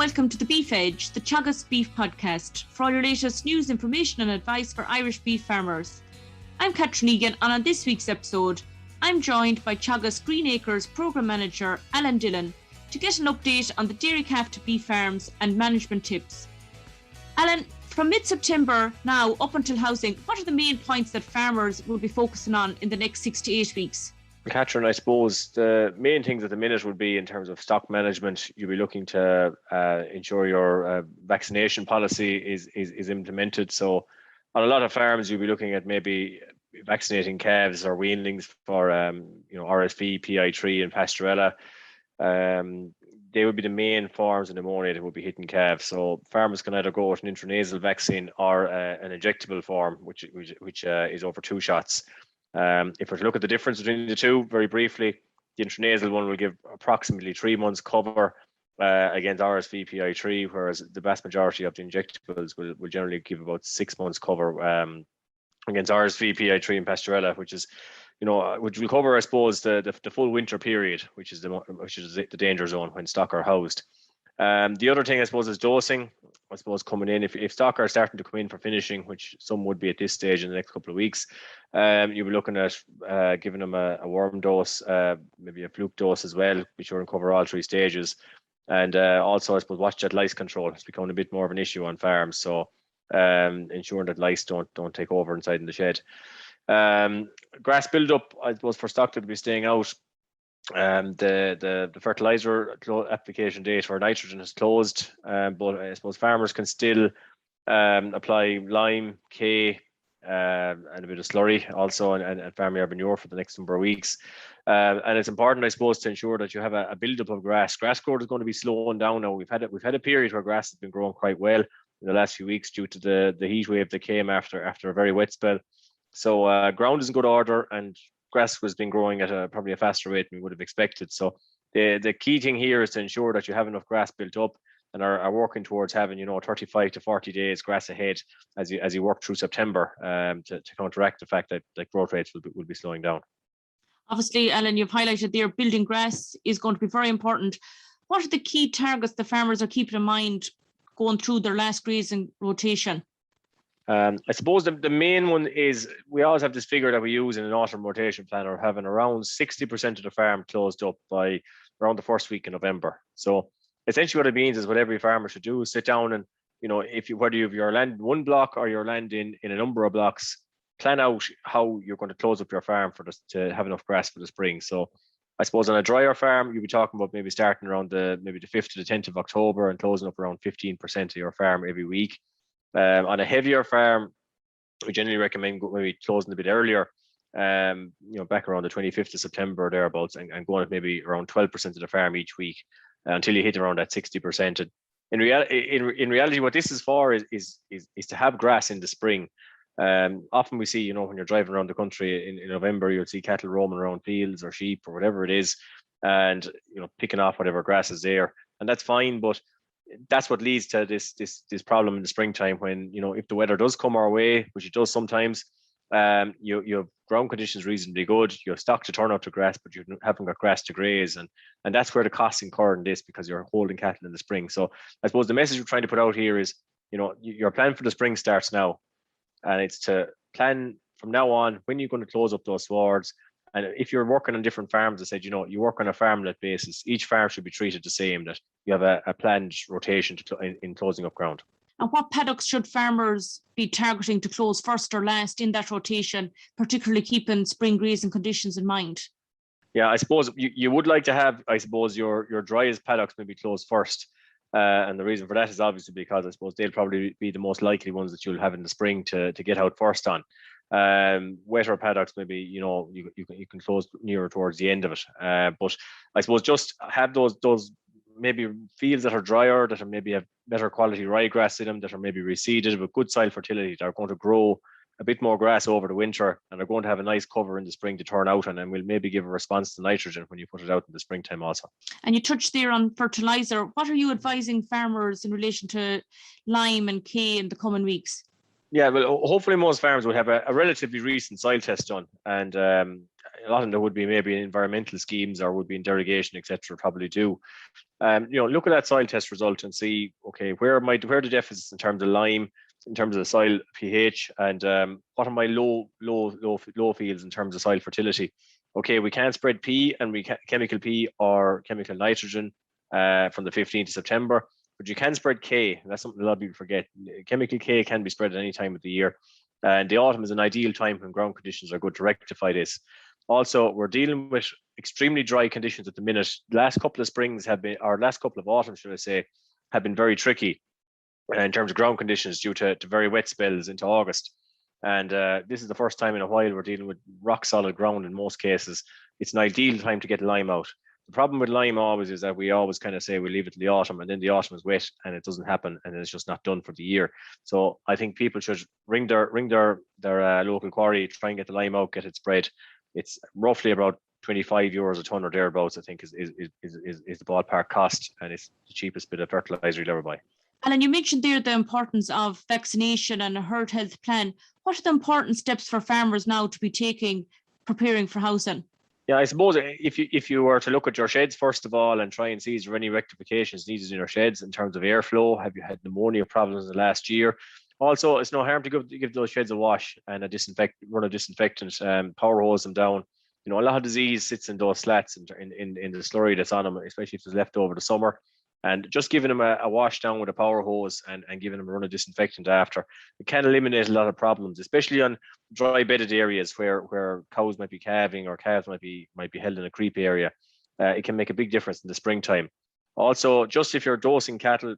welcome to the Beef Edge, the Teagasc Beef Podcast, for all your latest news, information and advice for Irish beef farmers. I'm Catherine Egan, and on this week's episode, I'm joined by Teagasc Green Acres Programme Manager Alan Dillon to get an update on the dairy calf to beef farms and management tips. Alan, from mid-September now up until housing, what are the main points that farmers will be focusing on in the next 6 to 8 weeks? Catherine, I suppose the main things at the minute would be in terms of stock management. You'll be looking to ensure your vaccination policy is implemented. So on a lot of farms, you'll be looking at maybe vaccinating calves or weanlings for RSV, PI3 and Pastorella. They would be the main forms of pneumonia that would be hitting calves. So farmers can either go with an intranasal vaccine or an injectable form, which is over 2 shots. If we're to look at the difference between the two, very briefly, the intranasal one will give approximately 3 months cover against RSV PI3, whereas the vast majority of the injectables will generally give about 6 months cover against RSV PI3 and Pastorella, which will cover, I suppose, the full winter period, which is the danger zone when stock are housed. The other thing, I suppose, is dosing. I suppose coming in, if stock are starting to come in for finishing, which some would be at this stage in the next couple of weeks, you'll be looking at giving them a worm dose, maybe a fluke dose as well, which will cover all 3 stages. And also, I suppose, watch that lice control. It's becoming a bit more of an issue on farms, so ensuring that lice don't take over inside in the shed. Grass build-up, I suppose, for stock to be staying out. The fertilizer application date for nitrogen is closed, but I suppose farmers can still apply lime, K, and a bit of slurry also, and farmyard manure for the next number of weeks. And it's important, I suppose, to ensure that you have a build-up of grass. Grass growth is going to be slowing down now. We've had a period where grass has been growing quite well in the last few weeks due to the heat wave that came after a very wet spell. So ground is in good order, and grass has been growing at probably a faster rate than we would have expected. So the key thing here is to ensure that you have enough grass built up and are working towards having 35 to 40 days grass ahead as you work through September to counteract the fact that growth rates will be slowing down. Obviously, Alan, you've highlighted there building grass is going to be very important. What are the key targets the farmers are keeping in mind going through their last grazing rotation? I suppose the main one is we always have this figure that we use in an autumn rotation plan, or having around 60% of the farm closed up by around the first week in November. So essentially what it means is what every farmer should do is sit down and, whether you have your land in one block or your land in a number of blocks, plan out how you're going to close up your farm to have enough grass for the spring. So I suppose on a drier farm, you'll be talking about maybe starting around maybe the 5th to the 10th of October and closing up around 15% of your farm every week. On a heavier farm, we generally recommend maybe closing a bit earlier, back around the 25th of September or thereabouts, and going at maybe around 12% of the farm each week until you hit around that 60%. And in reality, what this is for is to have grass in the spring. Often we see, when you're driving around the country in November, you'll see cattle roaming around fields or sheep or whatever it is, and picking off whatever grass is there, and that's fine, but that's what leads to this problem in the springtime when, if the weather does come our way, which it does sometimes, you have ground conditions reasonably good, you have stock to turn out to grass, but you haven't got grass to graze, and that's where the costs incur in this, because you're holding cattle in the spring. So I suppose the message we're trying to put out here is, your plan for the spring starts now, and it's to plan from now on when you're going to close up those swards. And if you're working on different farms, I said, you work on a farmlet basis. Each farm should be treated the same, that you have a planned rotation in closing up ground. And what paddocks should farmers be targeting to close first or last in that rotation, particularly keeping spring grazing conditions in mind? Yeah, I suppose you would like to have, I suppose, your driest paddocks maybe closed first. And the reason for that is obviously because I suppose they'll probably be the most likely ones that you'll have in the spring to get out first on. Wetter paddocks, maybe you can close nearer towards the end of it, but I suppose just have those maybe fields that are drier, that are maybe have better quality ryegrass in them, that are maybe reseeded with good soil fertility, that are going to grow a bit more grass over the winter, and are going to have a nice cover in the spring to turn out, and then will maybe give a response to nitrogen when you put it out in the springtime also. And you touched there on fertilizer. What are you advising farmers in relation to lime and K in the coming weeks? Yeah, well, hopefully most farms will have a relatively recent soil test done, and a lot of them would be maybe in environmental schemes or would be in derogation, etc. Probably do. Look at that soil test result and see, okay, where are the deficits in terms of lime, in terms of the soil pH, and what are my low fields in terms of soil fertility. Okay, we can't spread P and chemical P or chemical nitrogen from the 15th of September, but you can spread K. That's something a lot of people forget. Chemical K can be spread at any time of the year, and the autumn is an ideal time when ground conditions are good to rectify this. Also, we're dealing with extremely dry conditions at the minute. The last couple of springs have been, or last couple of autumns, should I say, have been very tricky in terms of ground conditions due to very wet spells into August. And this is the first time in a while we're dealing with rock solid ground in most cases. It's an ideal time to get lime out. The problem with lime always is that we always kind of say we leave it to the autumn, and then the autumn is wet and it doesn't happen, and it's just not done for the year. So I think people should ring their local quarry, try and get the lime out, get it spread. It's roughly about €25 a ton or thereabouts, I think, is the ballpark cost, and it's the cheapest bit of fertilizer you'll ever buy. Alan, you mentioned there the importance of vaccination and a herd health plan. What are the important steps for farmers now to be taking, preparing for housing? Yeah, I suppose if you were to look at your sheds first of all and try and see is there any rectifications needed in your sheds in terms of airflow, have you had pneumonia problems in the last year? Also, it's no harm to give those sheds a wash and run a disinfectant, power hose them down. A lot of disease sits in those slats in the slurry that's on them, especially if it's left over the summer. And just giving them a wash down with a power hose and giving them a run of disinfectant after, it can eliminate a lot of problems, especially on dry bedded areas where cows might be calving or calves might be held in a creep area. It can make a big difference in the springtime. Also, just if you're dosing cattle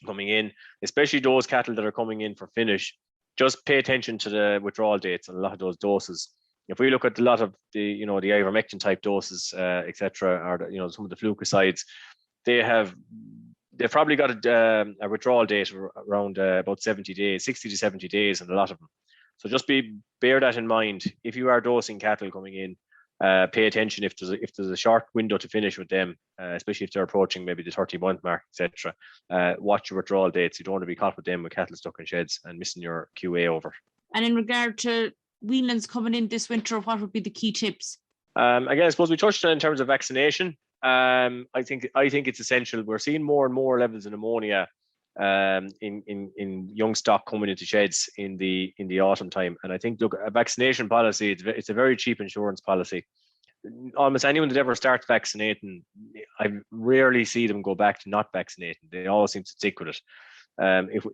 coming in, especially those cattle that are coming in for finish, just pay attention to the withdrawal dates on a lot of those doses. If we look at a lot of the ivermectin type doses, etc., or some of the flucicides, they've probably got a withdrawal date around about 70 days, 60 to 70 days in a lot of them. So just bear that in mind. If you are dosing cattle coming in, pay attention if there's a short window to finish with them, especially if they're approaching maybe the 30-month mark, etc. Watch your withdrawal dates. You don't want to be caught with them with cattle stuck in sheds and missing your QA over. And in regard to weanlings coming in this winter, what would be the key tips? Again, I suppose we touched on in terms of vaccination. I think it's essential. We're seeing more and more levels of pneumonia in young stock coming into sheds in the autumn time, and I think, look, a vaccination policy, it's a very cheap insurance policy. Almost anyone that ever starts vaccinating, I rarely see them go back to not vaccinating. They always seem to stick with it.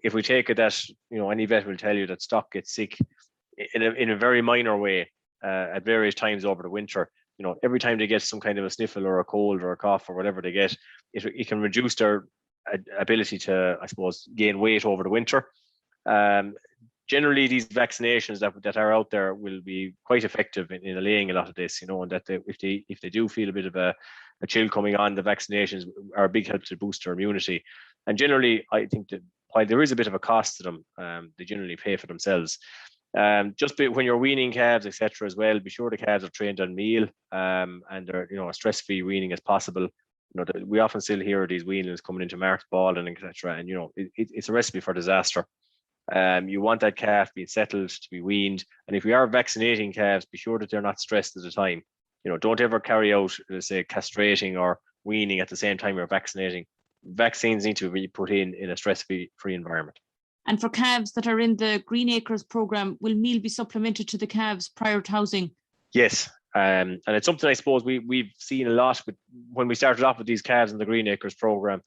If we take it that any vet will tell you that stock gets sick in a very minor way at various times over the winter. Every time they get some kind of a sniffle or a cold or a cough or whatever they get, it can reduce their ability to, I suppose, gain weight over the winter. Generally, these vaccinations that are out there will be quite effective in allaying a lot of this, and that if they do feel a bit of a chill coming on, the vaccinations are a big help to boost their immunity. And generally, I think that while there is a bit of a cost to them, they generally pay for themselves. When you're weaning calves, etc., as well, be sure the calves are trained on meal and they're a stress-free weaning as possible. We often still hear these weanlings coming into marked balding, etc., and it's a recipe for disaster. You want that calf being settled to be weaned, and if we are vaccinating calves, be sure that they're not stressed at the time. Don't ever carry out, let's say, castrating or weaning at the same time you're vaccinating. Vaccines need to be put in a stress-free environment. And for calves that are in the Green Acres programme, will meal be supplemented to the calves prior to housing? Yes, and it's something I suppose we've seen a lot when we started off with these calves in the Green Acres programme.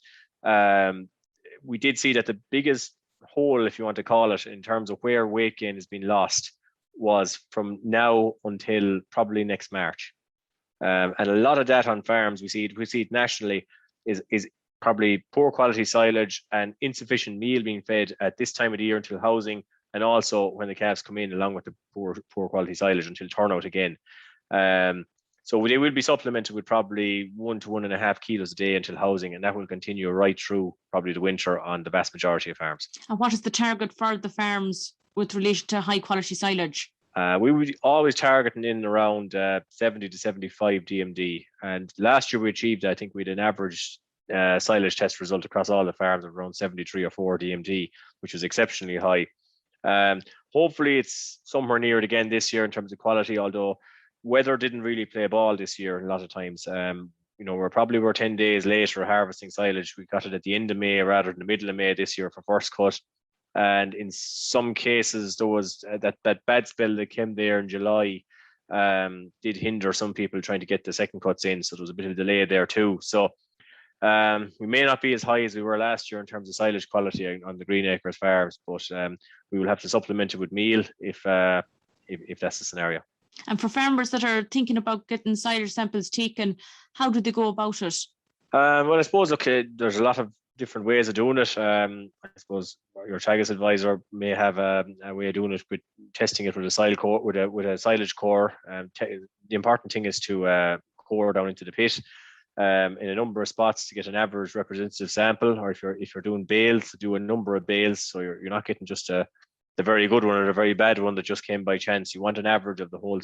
We did see that the biggest hole, if you want to call it, in terms of where weight gain has been lost was from now until probably next March. And a lot of that on farms, we see it nationally, is probably poor quality silage and insufficient meal being fed at this time of the year until housing, and also when the calves come in along with the poor quality silage until turnout again. So they will be supplemented with probably 1 to 1.5 kilos a day until housing, and that will continue right through probably the winter on the vast majority of farms. And what is the target for the farms with relation to high quality silage? We would always targeting in around 70 to 75 DMD, and last year we achieved, I think we had an average silage test result across all the farms of around 73 or 4 DMD, which was exceptionally high. Hopefully it's somewhere near it again this year in terms of quality, although weather didn't really play ball this year a lot of times. We're 10 days later harvesting silage. We got it at the end of May rather than the middle of May this year for first cut. And in some cases, there was that bad spell that came there in July did hinder some people trying to get the second cuts in. So there was a bit of a delay there too. So we may not be as high as we were last year in terms of silage quality on the Green Acres farms, but we will have to supplement it with meal if that's the scenario. And for farmers that are thinking about getting silage samples taken, how do they go about it? Well, I suppose, there's a lot of different ways of doing it. I suppose your Teagasc advisor may have a way of doing it with testing it with a soil core, with a silage core. The important thing is to core down into the pit in a number of spots to get an average representative sample, or if you're doing bales, to do a number of bales, so you're not getting just the very good one or the very bad one that just came by chance. You want an average of the whole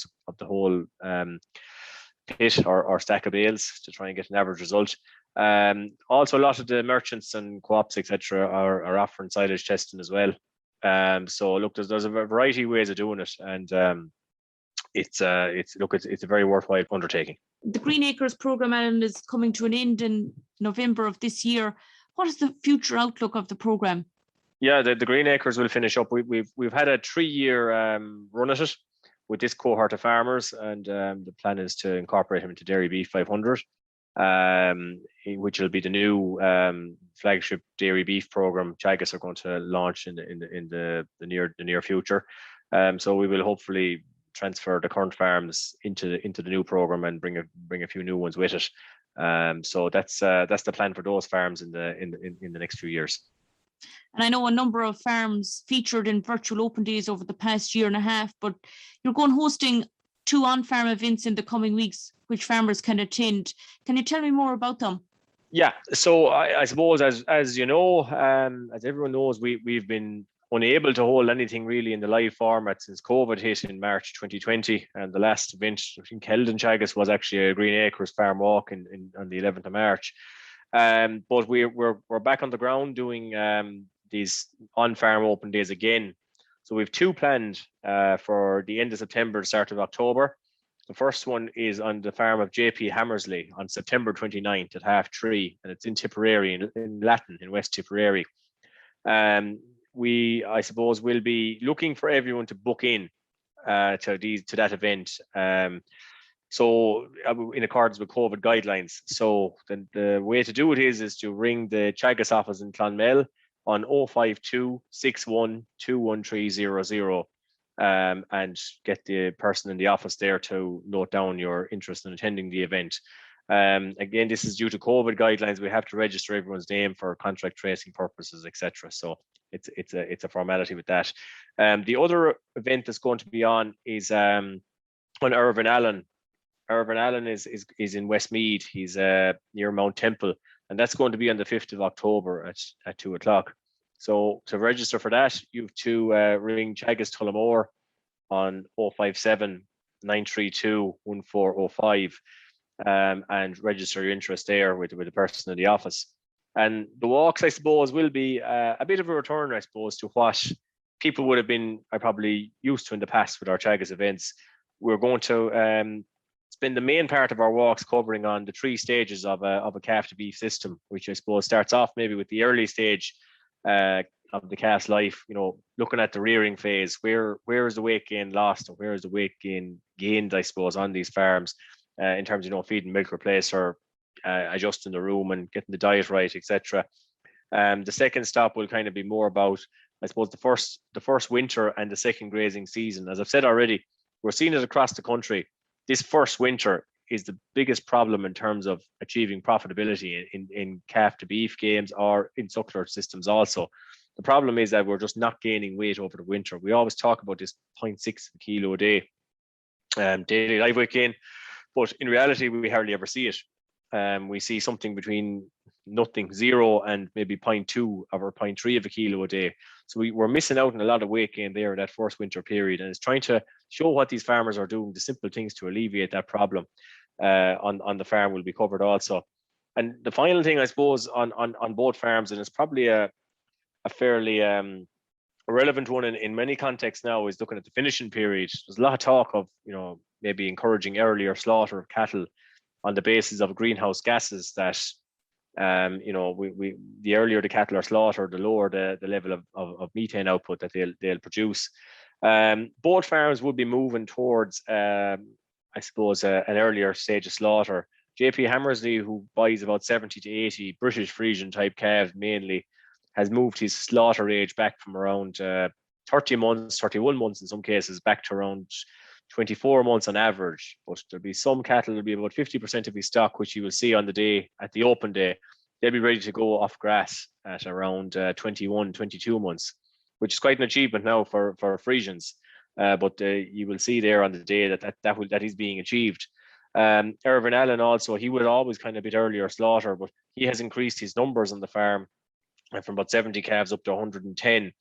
pit or stack of bales to try and get an average result. Also, a lot of the merchants and co-ops, etc., are offering silage testing as well. So look, there's a variety of ways of doing it, and it's a very worthwhile undertaking. The Green Acres program, Alan, is coming to an end in November of this year. What is the future outlook of the program? Yeah, the Green Acres will finish up. We've had a 3-year run at it with this cohort of farmers, and the plan is to incorporate them into Dairy Beef 500, which will be the new flagship dairy beef program Teagasc are going to launch in the near future. So we will hopefully transfer the current farms into the new program and bring a few new ones with it. So that's the plan for those farms in the next few years. And I know a number of farms featured in virtual open days over the past year and a half, but you're hosting 2 on-farm events in the coming weeks, which farmers can attend. Can you tell me more about them? Yeah, so I suppose as you know, as everyone knows, we've been unable to hold anything really in the live format since COVID hit in March 2020, and the last event I think held in Teagasc was actually a Green Acres farm walk on the 11th of March. But we're back on the ground doing these on-farm open days again. So we've 2 planned for the end of September, start of October. The first one is on the farm of JP Hammersley on September 29th at 3:30, and it's in Tipperary, in Latin, in West Tipperary. I suppose we'll be looking for everyone to book in to that event. So in accordance with COVID guidelines. So the way to do it is to ring the Teagasc office in Clonmel on 052 61 21300 and get the person in the office there to note down your interest in attending the event. Again, this is due to COVID guidelines. We have to register everyone's name for contract tracing purposes, etc. So it's a formality with that. The other event that's going to be on is on Irvin Allen. Irvin Allen is in Westmeath. He's near Mount Temple, and that's going to be on the 5th of October at 2:00. So to register for that, you have to ring Teagasc Tullamore on 057 932 1405 and register your interest there with the person in the office. And the walks, I suppose, will be a bit of a return, I suppose, to what people would have been probably used to in the past with our Teagasc events. We're going to spend the main part of our walks covering on the 3 stages of a calf to beef system, which I suppose starts off maybe with the early stage of the calf's life, looking at the rearing phase. Where is the weight gain lost, or where is the weight gained, I suppose, on these farms in terms of feeding milk replacer, adjusting the room and getting the diet right, etc. The second stop will kind of be more about, I suppose, the first winter and the second grazing season. As I've said already, we're seeing it across the country. This first winter is the biggest problem in terms of achieving profitability in calf to beef games or in suckler systems also. The problem is that we're just not gaining weight over the winter. We always talk about this 0.6 kilo a day daily live weight gain, but in reality, we hardly ever see it. We see something between nothing, 0, and maybe 0.2 or 0.3 of a kilo a day. So we're missing out on a lot of weight gain there in that first winter period, and it's trying to show what these farmers are doing, the simple things to alleviate that problem on the farm will be covered also. And the final thing, I suppose, on both farms, and it's probably a fairly relevant one in many contexts now, is looking at the finishing period. There's a lot of talk of maybe encouraging earlier slaughter of cattle on the basis of greenhouse gases that, the earlier the cattle are slaughtered, the lower the level of methane output that they'll produce. Both farms would be moving towards, an earlier stage of slaughter. JP Hammersley, who buys about 70 to 80 British Friesian type calves mainly, has moved his slaughter age back from around 30 months, 31 months in some cases, back to around 24 months on average. But there'll be some cattle, there'll be about 50% of his stock, which you will see on the day, at the open day, they'll be ready to go off grass at around 21, 22 months, which is quite an achievement now for Friesians. But you will see there on the day that is being achieved. Irvin Allen also, he would always kind of a bit earlier slaughter, but he has increased his numbers on the farm from about 70 calves up to 110,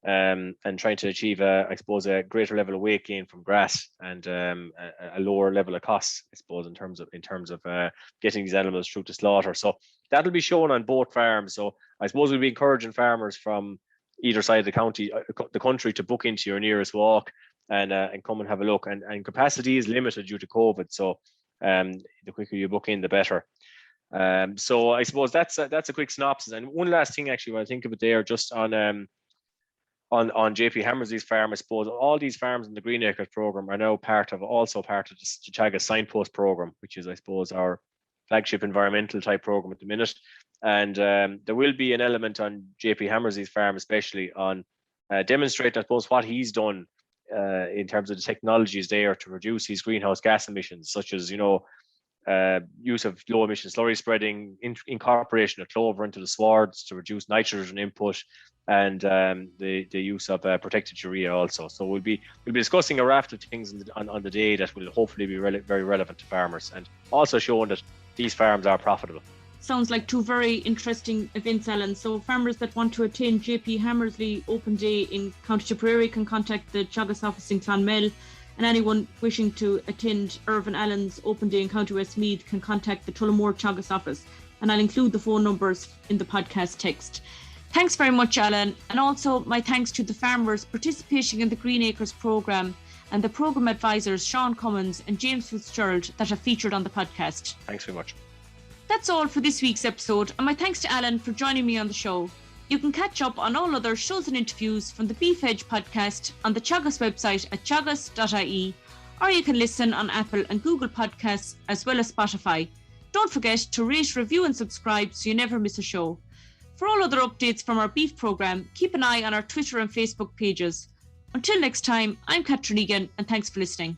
and trying to achieve a greater level of weight gain from grass and a lower level of costs, I suppose, in terms of getting these animals through to slaughter. So that'll be shown on both farms. So I suppose we'll be encouraging farmers from either side of the country to book into your nearest walk and come and have a look. And capacity is limited due to COVID, so the quicker you book in, the better. So I suppose that's a quick synopsis. And one last thing, actually, when I think of it there, just on JP Hammersley's farm, I suppose all these farms in the Green Acres program are now part of the Teagasc Signpost program, which is, I suppose, our flagship environmental type program at the minute. And there will be an element on JP Hammersley's farm, especially on demonstrating, I suppose, what he's done in terms of the technologies there to reduce his greenhouse gas emissions, such as, use of low emission slurry spreading, incorporation of clover into the swards to reduce nitrogen input, and the use of protected urea also. So we'll be discussing a raft of things on the day that will hopefully be very relevant to farmers, and also showing that these farms are profitable. Sounds like two very interesting events, Alan. So farmers that want to attend JP Hammersley Open Day in County Tipperary can contact the Teagasc office in Clonmel, and anyone wishing to attend Irvin Allen's Open Day in County Westmeath can contact the Tullamore Teagasc office, and I'll include the phone numbers in the podcast text. Thanks very much, Alan, and also my thanks to the farmers participating in the Green Acres programme and the programme advisors Sean Cummins and James Fitzgerald that have featured on the podcast. Thanks very much. That's all for this week's episode, and my thanks to Alan for joining me on the show. You can catch up on all other shows and interviews from the Beef Edge podcast on the Teagasc website at teagasc.ie, or you can listen on Apple and Google Podcasts as well as Spotify. Don't forget to rate, review and subscribe so you never miss a show. For all other updates from our beef programme, keep an eye on our Twitter and Facebook pages. Until next time, I'm Catherine Egan, and thanks for listening.